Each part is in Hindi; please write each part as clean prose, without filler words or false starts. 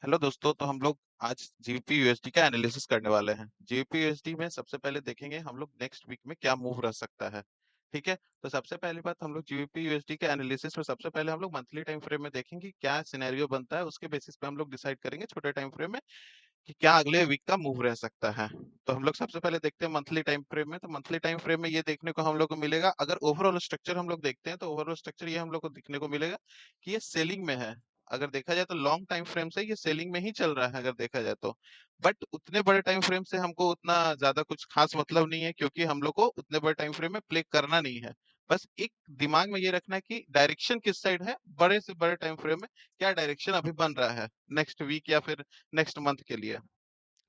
हेलो दोस्तों, तो हम लोग आज जीबीपी यूएसडी का एनालिसिस करने वाले हैं। जीबीपी यूएसडी में सबसे पहले देखेंगे हम लोग नेक्स्ट वीक में क्या मूव रह सकता है। ठीक है, तो सबसे पहली बात हम लोग जीबीपी यूएसडी के एनालिसिस में सबसे पहले हम लोग मंथली टाइम फ्रेम में देखेंगे क्या सिनेरियो बनता है। उसके बेसिस पे हम लोग डिसाइड करेंगे छोटे टाइम फ्रेम में कि क्या अगले वीक का मूव रह सकता है। तो हम लोग सबसे पहले देखते हैं मंथली टाइम फ्रेम में। तो मंथली टाइम फ्रेम में ये देखने को हम लोग को मिलेगा, अगर ओवरऑल स्ट्रक्चर हम लोग देखते हैं तो ओवरऑल स्ट्रक्चर ये हम लोग को देखने को मिलेगा कि ये सेलिंग में है। अगर देखा जाए तो लॉन्ग टाइम फ्रेम से ये सेलिंग में ही चल रहा है अगर देखा जाए तो। बट उतने बड़े टाइम फ्रेम से हमको उतना ज्यादा कुछ खास मतलब नहीं है, क्योंकि हम लोग को उतने बड़े टाइम फ्रेम में प्ले करना नहीं है। बस एक दिमाग में ये रखना है कि डायरेक्शन किस साइड है, बड़े से बड़े टाइम फ्रेम में क्या डायरेक्शन अभी बन रहा है नेक्स्ट वीक या फिर नेक्स्ट मंथ के लिए।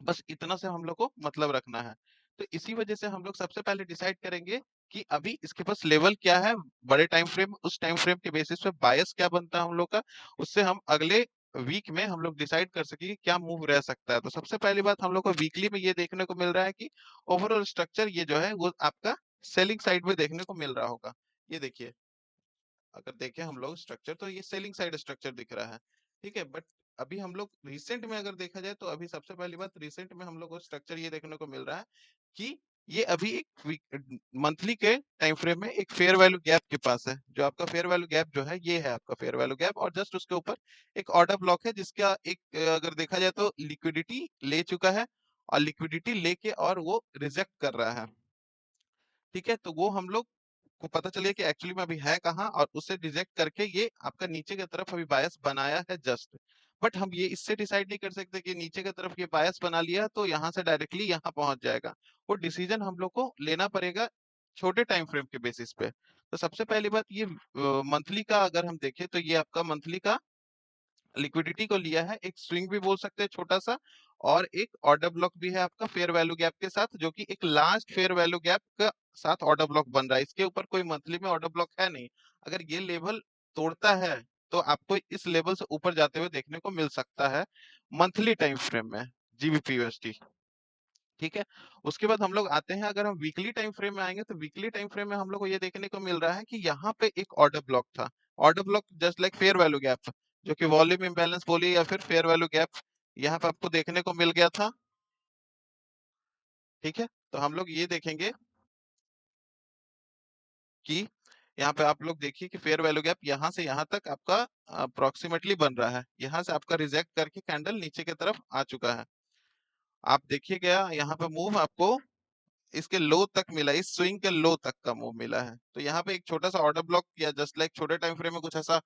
बस इतना से हम लोग को मतलब रखना है। तो इसी वजह से हम लोग सबसे पहले डिसाइड करेंगे कि अभी इसके पास लेवल क्या है बड़े टाइम फ्रेम, उस टाइम फ्रेम के बेसिस पे बायस क्या बनता है हम लोग का। उससे हम अगले वीक में हम लोग डिसाइड कर सके कि क्या मूव रह सकता है। तो सबसे पहली बात हम लोग को वीकली में ये देखने को मिल रहा है कि ओवरऑल स्ट्रक्चर ये जो है वो आपका सेलिंग साइड में देखने को मिल रहा होगा। ये देखिए, अगर देखें हम लोग स्ट्रक्चर तो ये सेलिंग साइड स्ट्रक्चर दिख रहा है। ठीक है, बट अभी हम लोग रिसेंट में अगर देखा जाए तो अभी सबसे पहली बात रिसेंट में हम लोग को स्ट्रक्चर ये देखने को मिल रहा है कि ये अभी एक मंथली के टाइम फ्रेम में एक फेयर वैल्यू गैप के पास है। जो आपका फेयर वैल्यू गैप जो है ये है आपका फेयर वैल्यू गैप, और जस्ट उसके ऊपर एक ऑर्डर ब्लॉक है जिसका एक अगर देखा जाए तो लिक्विडिटी ले चुका है, और लिक्विडिटी लेके और वो रिजेक्ट कर रहा है। ठीक है, तो वो हम लोग को पता चलिए कि एक्चुअली में अभी है कहाँ, और उसे रिजेक्ट करके ये आपका नीचे की तरफ अभी बायस बनाया है जस्ट। बट हम ये इससे डिसाइड नहीं कर सकते कि नीचे की तरफ ये बायस बना लिया तो यहाँ से डायरेक्टली यहाँ पहुंच जाएगा। वो डिसीजन हम लोग को लेना पड़ेगा छोटे टाइम फ्रेम के बेसिस पे। तो सबसे पहली बात ये मंथली का अगर हम देखें तो ये आपका मंथली का लिक्विडिटी को लिया है, एक स्विंग भी बोल सकते हैं छोटा सा, और एक ऑर्डर ब्लॉक भी है आपका फेयर वैल्यू गैप के साथ, जो कि एक लास्ट फेयर वैल्यू गैप का साथ ऑर्डर ब्लॉक बन रहा है। इसके ऊपर कोई मंथली में ऑर्डर ब्लॉक है नहीं। अगर ये लेवल तोड़ता है तो आपको इस लेवल से ऊपर जाते हुए देखने को मिल सकता है मंथली टाइम फ्रेम में जीबीपी यूएसडी। ठीक है, उसके बाद हम लोग आते हैं, अगर हम वीकली टाइम फ्रेम में आएंगे तो वीकली टाइम फ्रेम में हम लोग को ये देखने को मिल रहा है कि यहाँ पे एक ऑर्डर ब्लॉक था। Order block just like fair value gap, जो कि वॉल्यूम इम्बैलेंस बोलिए या फिर फेयर वैल्यू गैप, यहाँ पे आपको देखने को मिल गया था। ठीक है, तो हम लोग ये देखेंगे कि यहाँ पे आप लोग देखिए कि फेयर वैल्यू गैप यहाँ से यहाँ तक आपका अप्रोक्सीमेटली बन रहा है। यहाँ से आपका रिजेक्ट करके कैंडल नीचे की तरफ आ चुका है। आप देखिएगा यहाँ पे मूव आपको इसके लो तक मिला, इस स्विंग के लो तक का मूव मिला है। तो यहाँ पे एक छोटा सा ऑर्डर ब्लॉक या जस्ट लाइक छोटे टाइम फ्रेम में कुछ ऐसा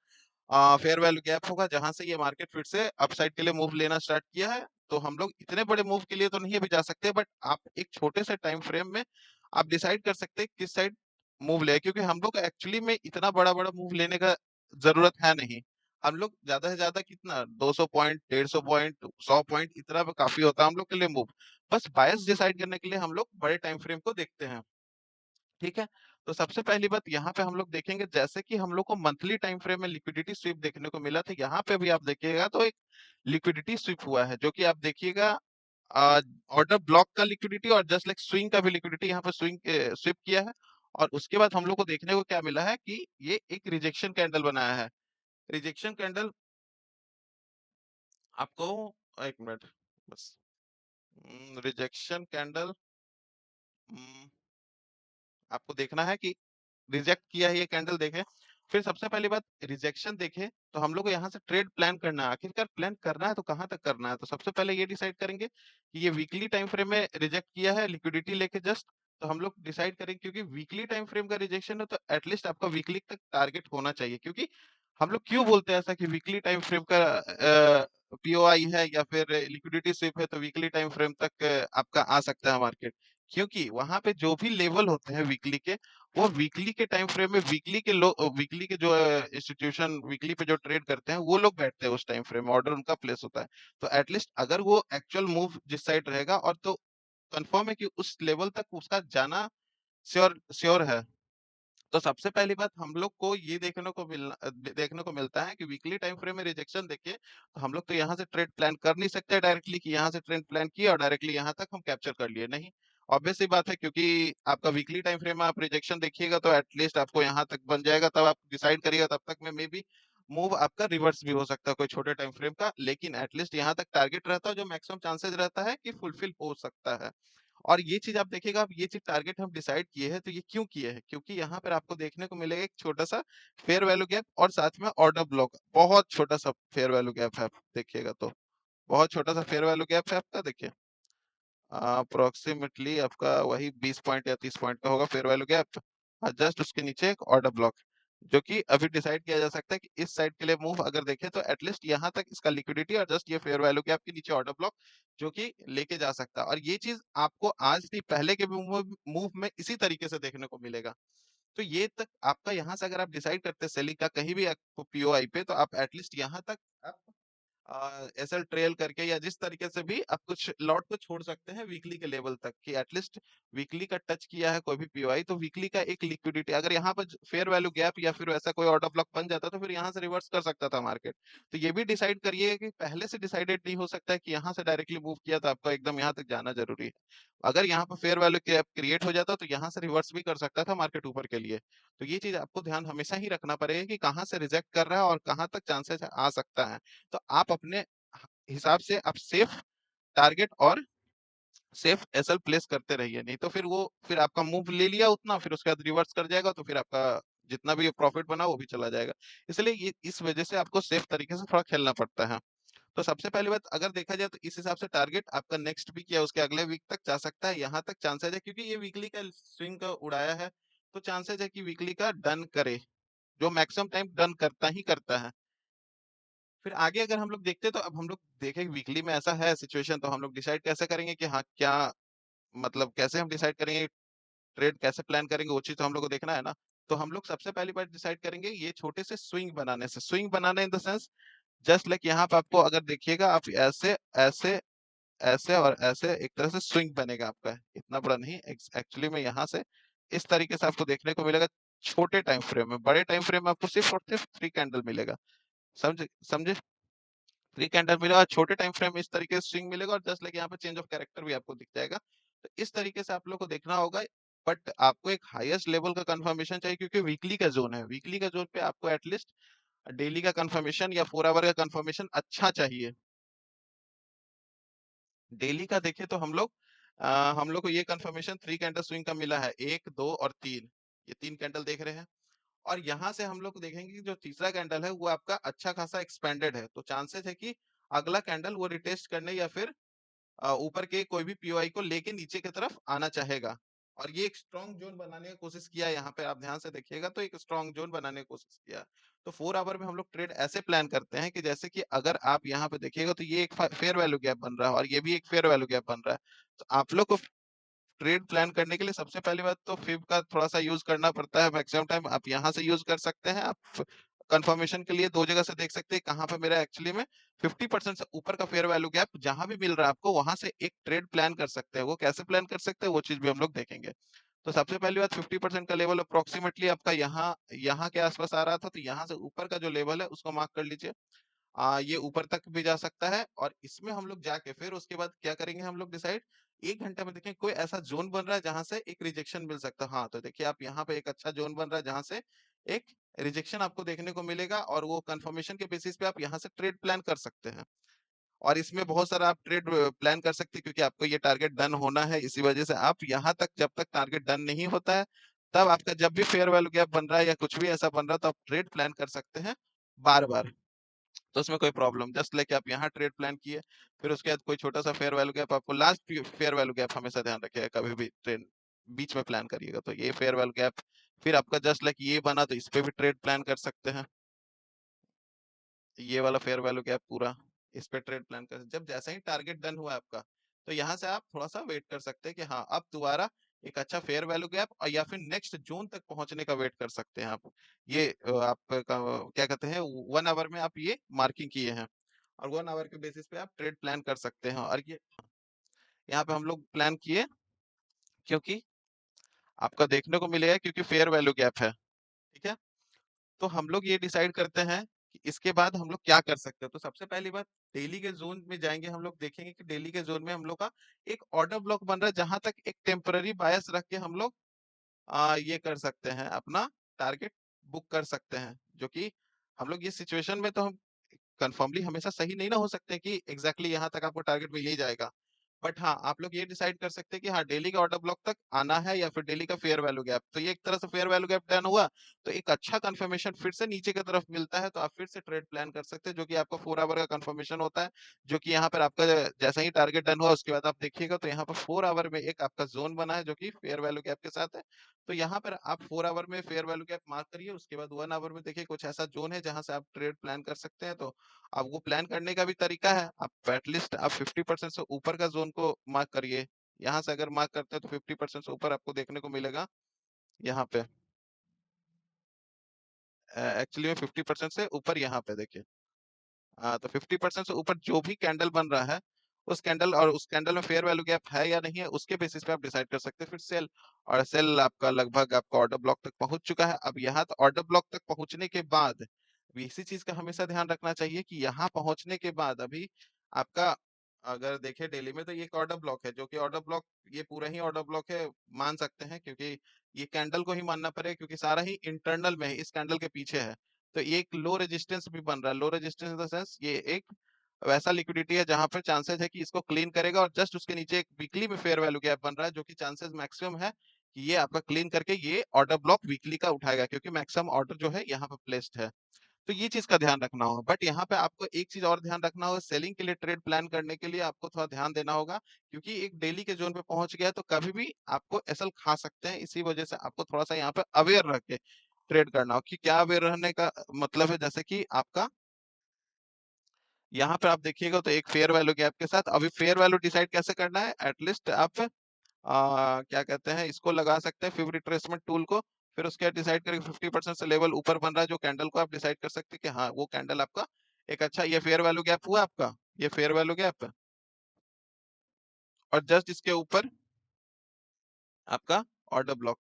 फेयर वैल्यू गैप होगा जहां से ये मार्केट फिर से अपसाइड के लिए मूव लेना स्टार्ट किया है। तो हम लोग इतने बड़े मूव के लिए तो नहीं अभी जा सकते, बट आप एक छोटे से टाइम फ्रेम में आप डिसाइड कर सकते हैं किस साइड मूव ले, क्योंकि हम लोग एक्चुअली में इतना बड़ा बड़ा मूव लेने का जरूरत है नहीं। हम लोग ज्यादा से ज्यादा कितना 200 पॉइंट, 150 पॉइंट, 100 पॉइंट इतना काफी होता है हम लोग के लिए मूव। बस बायस डिसाइड करने के लिए हम लोग बड़े टाइम फ्रेम को देखते हैं। ठीक है, तो सबसे पहली बात यहाँ पे हम लोग देखेंगे, जैसे कि हम लोग को मंथली टाइम फ्रेम में लिक्विडिटी स्वीप देखने को मिला था, यहाँ पे भी आप देखिएगा तो एक लिक्विडिटी स्वीप हुआ है, जो कि आप देखिएगा ऑर्डर ब्लॉक का लिक्विडिटी और जस्ट लाइक स्विंग का भी लिक्विडिटी यहाँ पे स्विंग स्वीप किया है। और उसके बाद हम लोग को देखने को क्या मिला है कि ये एक रिजेक्शन कैंडल बनाया है। रिजेक्शन कैंडल आपको, एक मिनट बस, रिजेक्शन कैंडल आपको देखना है कि रिजेक्ट किया है ये कैंडल देखें। फिर सबसे पहली बात रिजेक्शन देखें तो हम लोग को यहाँ से ट्रेड प्लान करना है। आखिरकार प्लान करना है तो कहाँ तक करना है, तो सबसे पहले ये डिसाइड करेंगे कि ये वीकली टाइम फ्रेम में रिजेक्ट किया है लिक्विडिटी लेके जस्ट। तो हम लोग डिसाइड करेंगे, क्योंकि वीकली टाइम फ्रेम का रिजेक्शन है तो एटलीस्ट आपका वीकली तक टारगेट होना चाहिए। क्योंकि हम लोग क्यों बोलते हैं ऐसा कि वीकली टाइम फ्रेम का पीओआई है या फिर लिक्विडिटी स्विप है तो वीकली टाइम फ्रेम तक आपका आ सकता है मार्केट। क्योंकि वहां पे जो भी लेवल होते हैं वीकली के, वो वीकली के टाइम फ्रेम में वीकली के जो इंस्टीट्यूशन वीकली पे जो ट्रेड करते हैं वो लोग बैठते हैं उस टाइम फ्रेम में, ऑर्डर उनका प्लेस होता है। तो एटलीस्ट अगर वो एक्चुअल मूव जिस साइड रहेगा और तो कंफर्म है कि उस लेवल तक उसका जाना श्योर श्योर है। तो सबसे पहली बात हम लोग को ये देखने को मिलता है कि वीकली टाइम फ्रेम में रिजेक्शन देखिए तो हम लोग तो यहाँ से ट्रेड प्लान कर नहीं सकते डायरेक्टली कि यहाँ से ट्रेड प्लान किया और डायरेक्टली यहाँ तक हम कैप्चर कर लिए, नहीं। ऑब्वियस सी बात है, क्योंकि आपका वीकली टाइम फ्रेम में आप रिजेक्शन देखिएगा तो एटलीस्ट आपको यहाँ तक बन जाएगा, तब आप डिसाइड करिएगा, तब तक में मे बी मूव आपका रिवर्स भी हो सकता है कोई छोटे टाइम फ्रेम का, लेकिन एटलीस्ट यहाँ तक टारगेट रहता है जो मैक्सिमम चांसेस रहता है कि फुलफिल हो सकता है। और ये चीज आप देखिएगा, अब ये चीज टारगेट हम डिसाइड किए हैं तो ये क्यों किए हैं, क्योंकि यहाँ पर आपको देखने को मिलेगा एक छोटा सा फेयर वैल्यू गैप और साथ में ऑर्डर ब्लॉक, बहुत छोटा सा फेयर वैल्यू गैप है, आप देखिएगा तो बहुत छोटा सा फेयर वैल्यू गैप है आपका, देखिए अप्रोक्सीमेटली आपका वही 20 पॉइंट या 30 पॉइंट का होगा फेयर वैल्यू गैप, और जस्ट उसके नीचे एक ऑर्डर ब्लॉक, जो कि अभी डिसाइड किया जा सकता है कि इस साइड के लिए मूव अगर देखें तो एटलीस्ट यहाँ तक इसका लिक्विडिटी और जस्ट ये फेयर वैल्यू गैप के नीचे ऑर्डर ब्लॉक जो कि लेके जा सकता है। और ये चीज आपको आज नहीं पहले के मूव में इसी तरीके से देखने को मिलेगा। तो ये तक आपका यहाँ से अगर आप डिसाइड करते हैं सेलिंग का कहीं भी आपको पीओआई पे, तो आप एटलीस्ट यहाँ तक आप एसएल ट्रेल करके या जिस तरीके से भी आप कुछ लॉट को छोड़ सकते हैं वीकली के लेवल तक, कि एटलीस्ट वीकली का टच किया है कोई भी पीओआई तो वीकली का एक लिक्विडिटी अगर यहाँ पर फेयर वैल्यू गैप या फिर ऐसा कोई ऑर्डर ब्लॉक बन जाता तो फिर यहाँ से रिवर्स कर सकता था मार्केट। तो ये भी डिसाइड करिए कि पहले से डिसाइडेड नहीं हो सकता है कि यहाँ से डायरेक्टली मूव किया तो आपको एकदम यहाँ तक जाना जरूरी है। अगर यहाँ पर फेयर वैल्यू गैप क्रिएट हो जाता तो यहाँ से रिवर्स भी कर सकता था मार्केट ऊपर के लिए। तो ये चीज आपको ध्यान हमेशा ही रखना पड़ेगा कि कहाँ से रिजेक्ट कर रहा है और कहाँ तक चांसेस आ सकता है। तो आप अपने हिसाब से आप सेफ टारगेट और सेफ एसएल प्लेस करते रहिए, नहीं तो फिर वो फिर आपका मूव ले लिया उतना फिर उसके बाद रिवर्स कर जाएगा तो फिर आपका जितना भी प्रॉफिट बना वो भी चला जाएगा। इसलिए ये इस वजह से आपको सेफ तरीके से थोड़ा खेलना पड़ता है। तो सबसे पहली बात अगर देखा जाए तो इस हिसाब से टारगेट आपका नेक्स्ट वीक या उसके अगले वीक तक जा सकता है, यहाँ तक चांसेस है क्योंकि ये वीकली का स्विंग का उड़ाया है तो चांसेस है कि वीकली का डन करे, जो मैक्सिमम टाइम डन करता ही करता है। फिर आगे अगर हम लोग देखते हैं तो अब हम लोग देखें वीकली में ऐसा है सिचुएशन तो हम लोग डिसाइड कैसे करेंगे कि हाँ क्या मतलब कैसे हम डिसाइड करेंगे ट्रेड कैसे प्लान करेंगे, वो चीज तो हम लोग को देखना है ना। तो हम लोग सबसे पहली बार डिसाइड करेंगे ये छोटे से स्विंग बनाने से, swing banana in the sense just like यहाँ पे आपको अगर देखिएगा आप ऐसे ऐसे ऐसे और ऐसे एक तरह से स्विंग बनेगा आपका, इतना बड़ा नहीं एक्चुअली में यहाँ से इस तरीके से आपको देखने को मिलेगा छोटे टाइम फ्रेम में। बड़े टाइम फ्रेम में आपको सिर्फ और सिर्फ 3 कैंडल मिलेगा, समझे समझे, 3 कैंडल मिलेगा और छोटे टाइम फ्रेम में इस तरीके से स्विंग मिलेगा और जस्ट लाइक यहाँ पे चेंज ऑफ कैरेक्टर भी आपको दिख जाएगा। तो इस तरीके से आप लोग को देखना होगा, बट आपको एक हाईएस्ट लेवल का कंफर्मेशन चाहिए क्योंकि वीकली का जोन है, वीकली का जोन पे आपको एटलीस्ट डेली का कंफर्मेशन या 4 आवर का कंफर्मेशन अच्छा चाहिए। डेली का देखें तो हम लोग को ये कंफर्मेशन 3 कैंडल स्विंग का मिला है, 1 2 और 3, ये 3 कैंडल देख रहे हैं। और यहाँ से हम लोग देखेंगे कि जो तीसरा कैंडल है वो आपका अच्छा खासा एक्सपेंडेड है, तो चांसेस है कि अगला कैंडल वो रिटेस्ट करने या फिर ऊपर के कोई भी पीओआई को लेके नीचे की तरफ आना चाहेगा। और ये एक स्ट्रॉन्ग जोन बनाने की कोशिश किया है, यहाँ पे आप ध्यान से देखिएगा तो एक स्ट्रॉन्ग जोन बनाने की कोशिश किया। तो 4 आवर में हम लोग ट्रेड ऐसे प्लान करते हैं कि जैसे कि अगर आप यहाँ पे देखिएगा तो ये एक फेयर वैल्यू गैप बन रहा है और ये भी एक फेयर वैल्यू गैप बन रहा है। तो आप लोग को ट्रेड प्लान करने के लिए सबसे पहली बात तो फिब का थोड़ा सा यूज करना पड़ता है, मैक्सिमम टाइम आप यहाँ से यूज कर सकते हैं। आप कंफर्मेशन के लिए दो जगह से देख सकते हैं कहाँ पे मेरा एक्चुअली में 50% से ऊपर का फेयर वैल्यू गैप जहां भी मिल रहा है आपको वहां से एक ट्रेड प्लान कर सकते हैं। वो कैसे प्लान कर सकते हैं वो चीज भी हम लोग देखेंगे। तो सबसे पहली बात 50% का लेवल अप्रोक्सीमेटली आपका यहाँ यहाँ के आसपास आ रहा था, तो यहाँ से ऊपर का जो लेवल है उसको मार्क कर लीजिए। ये ऊपर तक भी जा सकता है और इसमें हम लोग जाके फिर उसके बाद क्या करेंगे हम लोग डिसाइड 1 घंटे में देखें कोई ऐसा जोन बन रहा है जहां से एक रिजेक्शन मिल सकता है। हाँ तो देखिए आप यहाँ पे एक अच्छा जोन बन रहा है जहां से एक रिजेक्शन आपको देखने को मिलेगा और वो कंफर्मेशन के बेसिस पे आप यहाँ से ट्रेड प्लान कर सकते हैं। और इसमें बहुत सारा आप ट्रेड प्लान कर सकते हैं क्योंकि आपको ये टारगेट डन होना है, इसी वजह से आप यहाँ तक जब तक टारगेट डन नहीं होता है तब आपका जब भी फेयर वैल्यू गैप बन रहा है या कुछ भी ऐसा बन रहा है तो आप ट्रेड प्लान कर सकते हैं बार बार। तो उसमें कोई प्रॉब्लम जस्ट लाइक आप यहाँ ट्रेड प्लान किए फिर उसके बाद कोई छोटा सा फेयर वैल्यू गैप आपको लास्ट फेयर वैल्यू गैप हमेशा ध्यान रखिएगा, कभी भी ट्रेड बीच में प्लान करिएगा तो ये फेयर वैल्यू गैप फिर आपका जस्ट लाइक ये बना तो इस पे भी ट्रेड प्लान कर सकते हैं। ये वाला फेयर वैल्यू गैप पूरा इस पे ट्रेड प्लान कर, जब जैसा ही टारगेट डन हुआ आपका तो यहाँ से आप थोड़ा सा वेट कर सकते हैं कि हाँ अब दोबारा एक अच्छा फेयर वैल्यू गैप और या फिर नेक्स्ट जोन तक पहुंचने का वेट कर सकते हैं आप। ये आप क्या कहते हैं 1 आवर में आप ये मार्किंग किए हैं और 1 आवर के बेसिस पे आप ट्रेड प्लान कर सकते हैं। और ये यहाँ पे हम लोग प्लान किए क्योंकि आपका देखने को मिलेगा क्योंकि फेयर वैल्यू गैप है, ठीक है। तो हम लोग ये डिसाइड करते हैं कि इसके बाद हम लोग क्या कर सकते हैं। तो सबसे पहली बात डेली के जोन में जाएंगे, हम लोग देखेंगे कि डेली के जोन में हम लोग का एक ऑर्डर ब्लॉक बन रहा है जहां तक एक टेम्पररी बायस रख के हम लोग ये कर सकते हैं अपना टारगेट बुक कर सकते हैं, जो कि हम लोग ये सिचुएशन में तो हम कंफर्मली हमेशा सही नहीं ना हो सकते कि एग्जैक्टली यहाँ तक आपको टारगेट मिल ही जाएगा। बट हाँ, आप लोग ये डिसाइड कर सकते हैं कि हाँ, डेली का ऑर्डर ब्लॉक तक आना है या फिर डेली का फेयर वैल्यू गैप। तो ये एक तरह से फेयर वैल्यू गैप डन हुआ, तो एक अच्छा कंफर्मेशन फिर से नीचे की तरफ मिलता है, तो आप फिर से ट्रेड प्लान कर सकते हैं, जो कि आपका 4 आवर का कंफर्मेशन होता है, जो कि यहाँ पर आपका जैसा ही टारगेट डन हुआ उसके बाद आप देखिएगा तो यहाँ पर 4 आवर में एक आपका जोन बना है जो कि फेयर वैल्यू गैप के साथ है। तो यहाँ पर आप 4 आवर में फेयर वैल्यू गैप मार्क करिए, उसके बाद 1 आवर में देखिए कुछ ऐसा जोन है जहां से आप ट्रेड प्लान कर सकते हैं। तो आपको प्लान करने का भी तरीका है, आप एटलीस्ट आप 50% से ऊपर का जोन को मार्क करिए। यहाँ से अगर मार्क करते हैं तो 50% से ऊपर आपको देखने को मिलेगा यहाँ पे। एक्चुअली में 50% से ऊपर यहाँ पे देखिए। तो 50% से ऊपर जो भी कैंडल बन रहा है, उस कैंडल और उस कैंडल में फेयर वैल्यू गैप है या नहीं है, उसके बेसिस पे आप डिसाइड कर सकते हैं फिर सेल। और सेल आपका लगभग आपका ऑर्डर ब्लॉक तक पहुंच चुका है। अब यहाँ तो ऑर्डर ब्लॉक तक पहुंचने के बाद अभी इसी चीज का हमेशा ध्यान रखना चाहिए कि यहाँ पहुंचने के बाद अभी आपका अगर देखें डेली में तो ये एक ऑर्डर ब्लॉक है, जो कि ऑर्डर ब्लॉक ये पूरा ही ऑर्डर ब्लॉक है मान सकते हैं, क्योंकि ये कैंडल को ही मानना पड़ेगा क्योंकि सारा ही इंटरनल में है, इस कैंडल के पीछे है। तो ये एक लो रेजिस्टेंस भी बन रहा है। Low resistance in the sense ये एक वैसा लिक्विडिटी है जहां पर चांसेस है कि इसको क्लीन करेगा, और जस्ट उसके नीचे एक वीकली में फेयर वैल्यू गैप बन रहा है, जो कि चांसेस मैक्सिमम है कि ये आपका क्लीन करके ये ऑर्डर ब्लॉक वीकली का उठाएगा, क्योंकि मैक्सिमम ऑर्डर जो है यहाँ पर प्लेस्ड है। तो ये चीज का ध्यान रखना होगा। बट यहाँ पे आपको एक चीज और ध्यान रखना होगा, सेलिंग के लिए ट्रेड प्लान करने के लिए आपको थोड़ा ध्यान देना होगा, क्योंकि एक डेली के जोन पे पहुंच गया है तो कभी भी आपको एसएल खा सकते हैं। इसी वजह से आपको थोड़ा सा यहाँ पे अवेयर रह के ट्रेड करना हो। कि क्या अवेयर रहने का मतलब है, जैसे कि आपका यहाँ पे आप देखिएगा तो एक फेयर वैल्यू गैप के साथ अभी फेयर वैल्यू डिसाइड कैसे करना है, एटलीस्ट आप क्या कहते हैं इसको लगा सकते हैं फिब रिट्रेसमेंट टूल को। फिर उसके बाद डिसाइड करके 50% से लेवल ऊपर बन रहा है जो कैंडल को आप डिसाइड कर सकते हैं कि हाँ वो कैंडल आपका एक अच्छा ये फेयर वैल्यू गैप हुआ आपका, ये फेयर वैल्यू गैप है। और जस्ट इसके ऊपर आपका ऑर्डर ब्लॉक,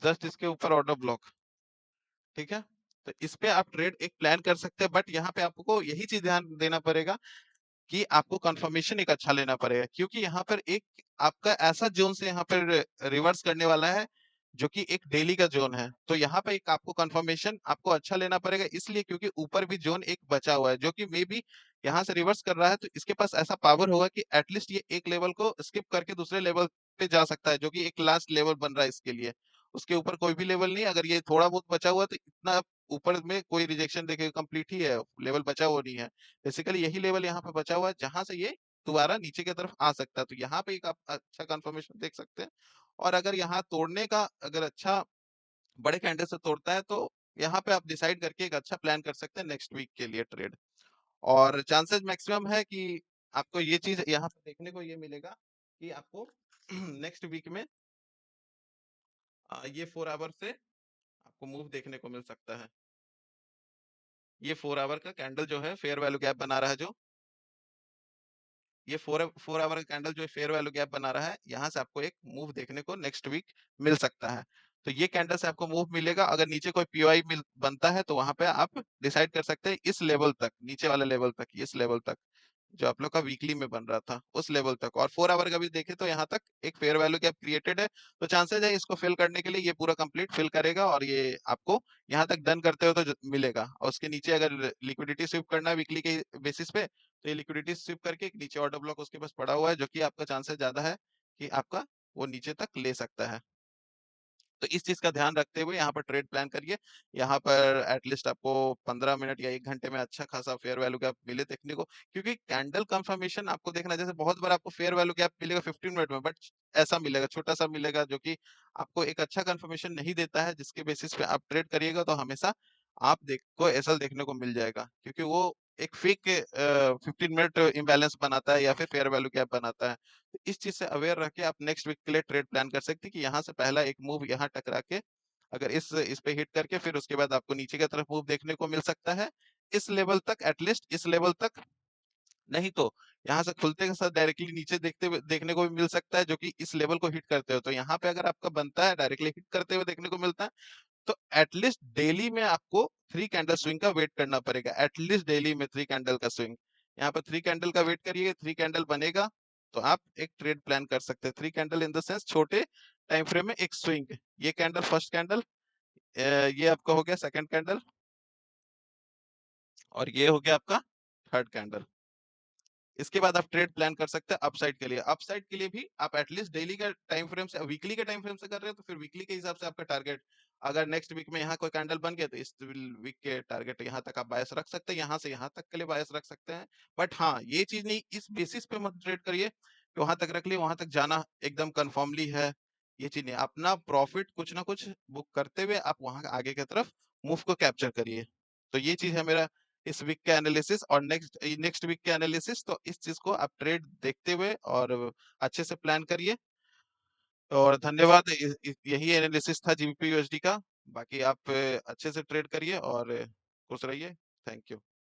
जस्ट इसके ऊपर ऑर्डर ब्लॉक, ठीक है। तो इस पे आप ट्रेड एक प्लान कर सकते हैं। बट यहाँ पे आपको यही चीज ध्यान देना पड़ेगा कि आपको कंफर्मेशन एक अच्छा लेना पड़ेगा, क्योंकि यहाँ पर एक आपका ऐसा जोन से यहाँ पर रिवर्स करने वाला है जो कि एक डेली का जोन है। तो यहाँ पे एक आपको कंफर्मेशन आपको अच्छा लेना पड़ेगा, इसलिए क्योंकि ऊपर भी जोन एक बचा हुआ है जो कि मे बी यहाँ से रिवर्स कर रहा है, तो इसके पास ऐसा पावर होगा कि एटलीस्ट ये एक लेवल को स्किप करके दूसरे लेवल पे जा सकता है, जो कि एक लास्ट लेवल बन रहा है इसके लिए। उसके ऊपर कोई भी लेवल नहीं, अगर ये थोड़ा बहुत बचा हुआ है तो इतना ऊपर में कोई रिजेक्शन देखिए कंप्लीट ही है, लेवल बचा हुआ नहीं है। बेसिकली यही लेवल यहाँ पे बचा हुआ है जहां से ये दोबारा नीचे की तरफ आ सकता है। तो यहाँ पे एक आप अच्छा कंफर्मेशन देख सकते हैं। और अगर यहाँ तोड़ने का अगर अच्छा बड़े कैंडल से तोड़ता है तो यहाँ पे आप डिसाइड करके एक अच्छा प्लान कर सकते हैं नेक्स्ट वीक के लिए ट्रेड। और चांसेस मैक्सिमम है कि आपको ये चीज यहाँ पे देखने को ये मिलेगा कि आपको नेक्स्ट वीक में ये 4 आवर से आपको मूव देखने को मिल सकता है। ये 4 आवर का कैंडल जो है फेयर वैल्यू गैप बना रहा है, जो ये 4 आवर का कैंडल जो फेयर वैल्यू गैप बना रहा है, यहाँ से आपको एक मूव देखने को नेक्स्ट वीक मिल सकता है। तो ये कैंडल से आपको मूव मिलेगा। अगर नीचे कोई पीओआई मिल बनता है तो वहां पे आप डिसाइड कर सकते हैं इस लेवल तक, नीचे वाले लेवल तक, इस लेवल तक जो आप लोग का वीकली में बन रहा था उस लेवल तक। और 4 आवर का भी देखें तो यहाँ तक एक फेयर वैल्यू गैप क्रिएटेड है। तो चांसेस है इसको फिल करने के लिए ये पूरा कंप्लीट फिल करेगा और ये आपको यहाँ तक डन करते हो तो मिलेगा। और उसके नीचे अगर लिक्विडिटी स्विप करना है वीकली के बेसिस पे तो ये लिक्विडिटी स्विप करके एक नीचे ऑर्डर ब्लॉक उसके पास पड़ा हुआ है, जो कि आपका चांसेस ज्यादा है कि आपका वो नीचे तक ले सकता है। तो इस चीज का ध्यान रखते हुए यहाँ पर ट्रेड प्लान करिए। यहाँ पर एटलीस्ट आपको 15 मिनट या 1 घंटे में अच्छा खासा फेयर वैल्यू गैप मिले देखने को, क्योंकि कैंडल कंफर्मेशन आपको देखना, जैसे बहुत बार आपको फेयर वैल्यू गैप मिलेगा 15 मिनट में, बट ऐसा मिलेगा छोटा सा मिलेगा जो कि आपको एक अच्छा कंफर्मेशन नहीं देता है, जिसके बेसिस पे आप ट्रेड करिएगा तो हमेशा आप देखो एसएल देखने को मिल जाएगा, क्योंकि वो एक फेक 15 मिनट इम्बैलेंस बनाता है या फिर फेयर वैल्यू गैप बनाता है। तो इस चीज से अवेयर रह के आप नेक्स्ट वीक के लिए ट्रेड प्लान कर सकते हैं कि यहाँ से पहला एक मूव यहाँ टकरा के अगर इस पे हिट करके फिर उसके बाद आपको नीचे की तरफ मूव देखने को मिल सकता है इस लेवल तक, एटलीस्ट इस लेवल तक। नहीं तो यहाँ से खुलते के साथ डायरेक्टली नीचे देखते हुए देखने को भी मिल सकता है, जो कि इस लेवल को हिट करते हो। तो यहाँ पे अगर आपका बनता है डायरेक्टली हिट करते हुए देखने को मिलता है, तो एटलीस्ट डेली में आपको 3 कैंडल स्विंग का वेट करना पड़ेगा। एटलीस्ट डेली में 3 कैंडल का स्विंग, यहाँ पर 3 कैंडल का वेट करिए, 3 कैंडल बनेगा तो आप एक ट्रेड प्लान कर सकते हैं। 3 कैंडल इन द सेंस छोटे टाइम फ्रेम में एक स्विंग। ये कैंडल फर्स्ट कैंडल, ये आपका हो गया सेकंड कैंडल, और ये हो गया आपका थर्ड कैंडल। इसके बाद आप ट्रेड प्लान कर सकते हैं अपसाइड के लिए। अपसाइड के लिए भी आप एटलीस्ट डेली का टाइम फ्रेम से, वीकली के टाइम फ्रेम से कर रहे हो तो फिर वीकली के हिसाब से आपका टारगेट, अगर नेक्स्ट वीक में यहाँ कोई कैंडल बन गया तो इस वीक के टारगेट यहाँ तक आप बायस रख सकते हैं, यहाँ से यहाँ तक के लिए बायस रख सकते हैं। बट हाँ, ये चीज नहीं, इस बेसिस पे मत ट्रेड करिए कि वहां तक रख लिए, वहां तक जाना एकदम कन्फर्मली है, ये चीज नहीं। अपना प्रॉफिट कुछ ना कुछ बुक करते हुए आप वहां आगे की तरफ मूव को कैप्चर करिए। तो ये चीज है मेरा इस वीक के एनालिसिस। और नेक्स्ट नेक्स्ट वीक के एनालिसिस, तो इस चीज को आप ट्रेड देखते हुए और अच्छे से प्लान करिए। और धन्यवाद, यही एनालिसिस था जीबीपी यूएसडी का। बाकी आप अच्छे से ट्रेड करिए और खुश रहिए। Thank you.